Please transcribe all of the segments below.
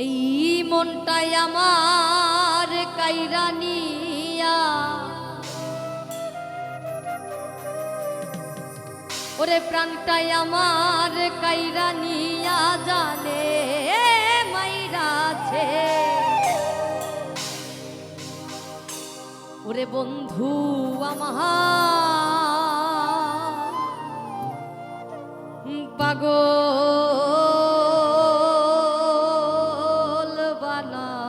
এই মনটাই আমার কাইরা নিয়া, ওরে প্রাণটাই আমার কাইরা নিয়া জানে মাইরাছে। ওরে বন্ধু আমার পাগল বানাইছে,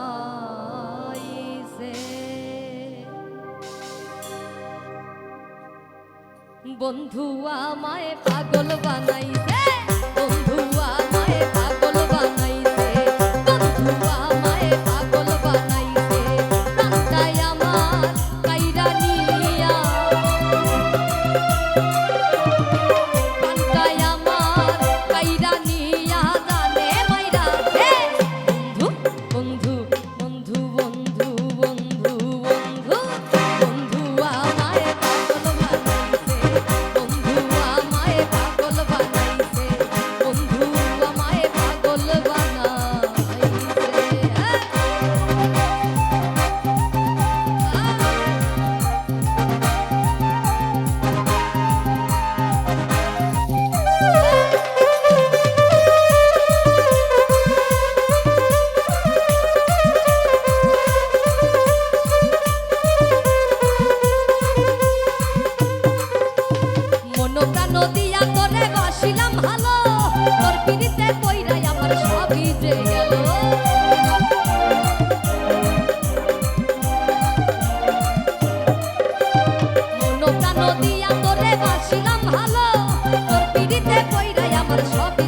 বন্ধু আমায় পাগল বানাইছে, বন্ধু আমায় পাগল বানাইছে, বন্ধু আমায় পাগল বানাইছে। প্রাণটাই আমার কাইরা নিয়া, প্রাণটাই আমার কাইরা নিয়া জানে মাইরাছে। বন্ধু বন্ধু বন্ধু বন্ধু বন্ধু বন্ধু আমায় পাগল বানাইছে, বন্ধু আমায় পাগল বানাইছে, বন্ধু আমায় পাগল নদিয়া তোরে বাসিলাম ভালো, তোর পিড়িতে কইরাই আমার সবই যে গেল। মনটা নদিয়া তোরে বাসিলাম ভালো, তোর পিড়িতে কইরাই আমার সবই